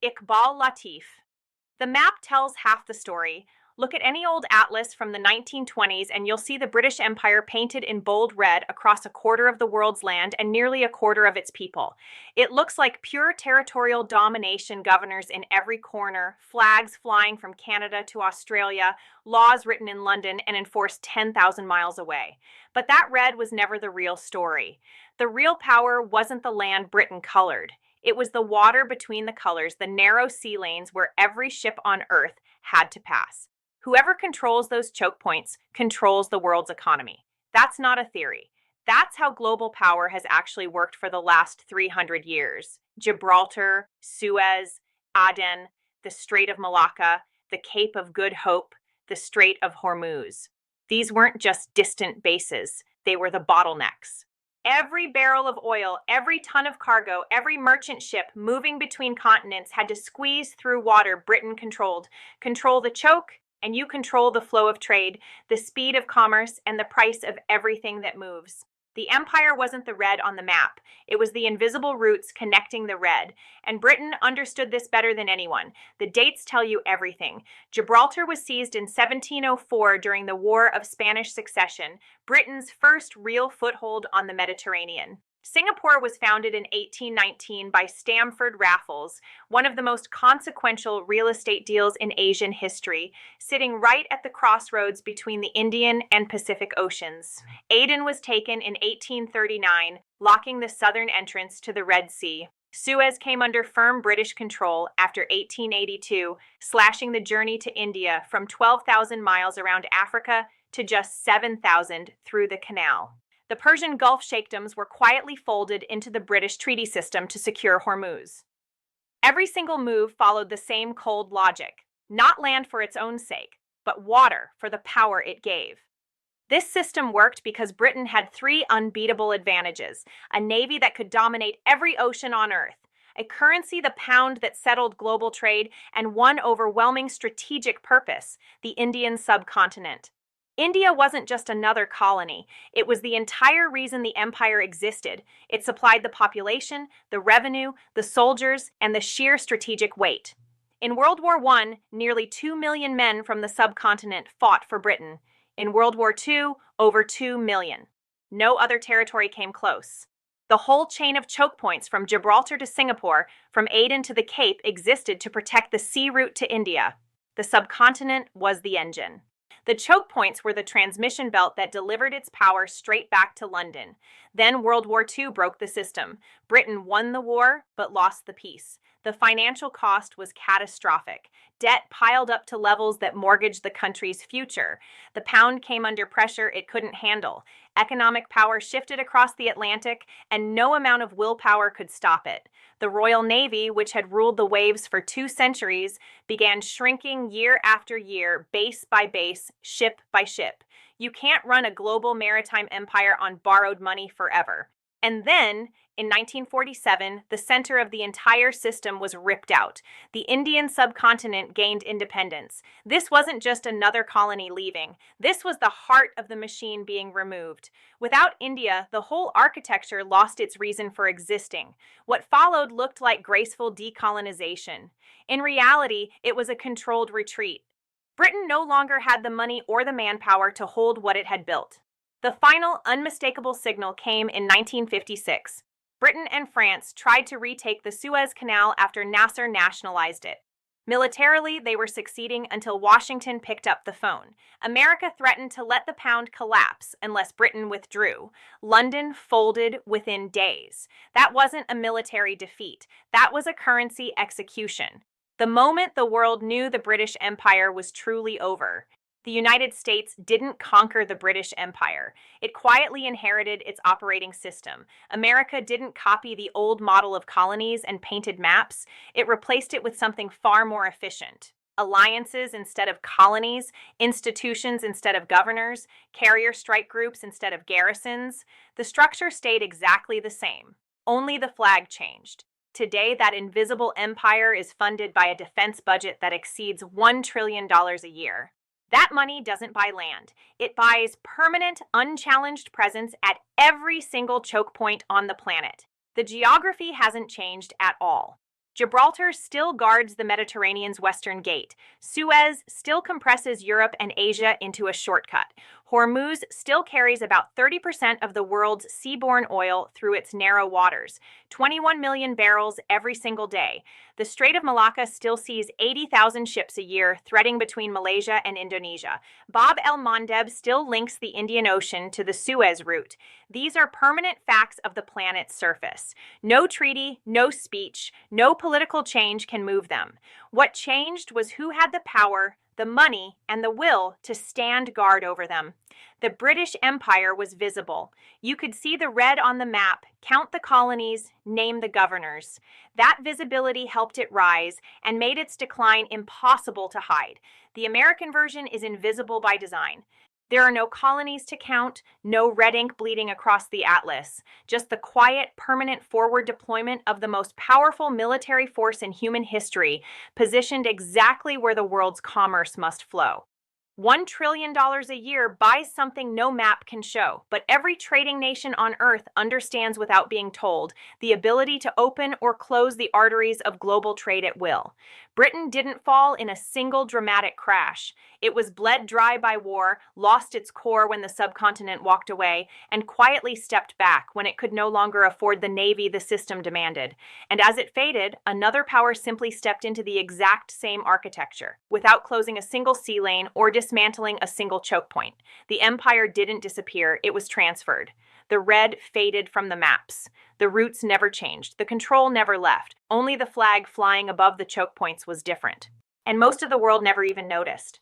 Iqbal Latif. The map tells half the story. Look at any old atlas from the 1920s and you'll see the British Empire painted in bold red across a quarter of the world's land and nearly a quarter of its people. It looks like pure territorial domination, governors in every corner, flags flying from Canada to Australia, laws written in London and enforced 10,000 miles away. But that red was never the real story. The real power wasn't the land Britain colored. It was the water between the colors, the narrow sea lanes where every ship on Earth had to pass. Whoever controls those choke points controls the world's economy. That's not a theory. That's how global power has actually worked for the last 300 years. Gibraltar, Suez, Aden, the Strait of Malacca, the Cape of Good Hope, the Strait of Hormuz. These weren't just distant bases, they were the bottlenecks. Every barrel of oil, every ton of cargo, every merchant ship moving between continents had to squeeze through water Britain controlled. Control the choke, and you control the flow of trade, the speed of commerce, and the price of everything that moves. The empire wasn't the red on the map. It was the invisible roots connecting the red. And Britain understood this better than anyone. The dates tell you everything. Gibraltar was seized in 1704 during the War of Spanish Succession, Britain's first real foothold on the Mediterranean. Singapore was founded in 1819 by Stamford Raffles, one of the most consequential real estate deals in Asian history, sitting right at the crossroads between the Indian and Pacific Oceans. Aden was taken in 1839, locking the southern entrance to the Red Sea. Suez came under firm British control after 1882, slashing the journey to India from 12,000 miles around Africa to just 7,000 through the canal. The Persian Gulf sheikdoms were quietly folded into the British treaty system to secure Hormuz. Every single move followed the same cold logic: not land for its own sake, but water for the power it gave. This system worked because Britain had three unbeatable advantages: a navy that could dominate every ocean on Earth, a currency, the pound, that settled global trade, and one overwhelming strategic purpose: the Indian subcontinent. India wasn't just another colony. It was the entire reason the empire existed. It supplied the population, the revenue, the soldiers, and the sheer strategic weight. In World War I, nearly 2 million men from the subcontinent fought for Britain. In World War II, over 2 million. No other territory came close. The whole chain of choke points from Gibraltar to Singapore, from Aden to the Cape, existed to protect the sea route to India. The subcontinent was the engine. The choke points were the transmission belt that delivered its power straight back to London. Then World War II broke the system. Britain won the war, but lost the peace. The financial cost was catastrophic. Debt piled up to levels that mortgaged the country's future. The pound came under pressure it couldn't handle. Economic power shifted across the Atlantic, and no amount of willpower could stop it. The Royal Navy, which had ruled the waves for 2 centuries, began shrinking year after year, base by base, ship by ship. You can't run a global maritime empire on borrowed money forever. And then, in 1947, the center of the entire system was ripped out. The Indian subcontinent gained independence. This wasn't just another colony leaving. This was the heart of the machine being removed. Without India, the whole architecture lost its reason for existing. What followed looked like graceful decolonization. In reality, it was a controlled retreat. Britain no longer had the money or the manpower to hold what it had built. The final, unmistakable signal came in 1956. Britain and France tried to retake the Suez Canal after Nasser nationalized it. Militarily, they were succeeding until Washington picked up the phone. America threatened to let the pound collapse unless Britain withdrew. London folded within days. That wasn't a military defeat. That was a currency execution. The moment the world knew the British Empire was truly over. The United States didn't conquer the British Empire. It quietly inherited its operating system. America didn't copy the old model of colonies and painted maps. It replaced it with something far more efficient. Alliances instead of colonies, institutions instead of governors, carrier strike groups instead of garrisons. The structure stayed exactly the same. Only the flag changed. Today, that invisible empire is funded by a defense budget that exceeds $1 trillion a year. That money doesn't buy land. It buys permanent, unchallenged presence at every single choke point on the planet. The geography hasn't changed at all. Gibraltar still guards the Mediterranean's western gate. Suez still compresses Europe and Asia into a shortcut. Hormuz still carries about 30% of the world's seaborne oil through its narrow waters, 21 million barrels every single day. The Strait of Malacca still sees 80,000 ships a year threading between Malaysia and Indonesia. Bab el-Mandeb still links the Indian Ocean to the Suez route. These are permanent facts of the planet's surface. No treaty, no speech, no political change can move them. What changed was who had the power, the money, and the will to stand guard over them. The British Empire was visible. You could see the red on the map, count the colonies, name the governors. That visibility helped it rise and made its decline impossible to hide. The American version is invisible by design. There are no colonies to count, no red ink bleeding across the atlas, just the quiet, permanent forward deployment of the most powerful military force in human history, positioned exactly where the world's commerce must flow. $1 trillion a year buys something no map can show, but every trading nation on Earth understands without being told the ability to open or close the arteries of global trade at will. Britain didn't fall in a single dramatic crash. It was bled dry by war, lost its core when the subcontinent walked away, and quietly stepped back when it could no longer afford the navy the system demanded. And as it faded, another power simply stepped into the exact same architecture, without closing a single sea lane or dismantling a single choke point. The empire didn't disappear, it was transferred. The red faded from the maps. The routes never changed. The control never left. Only the flag flying above the choke points was different. And most of the world never even noticed.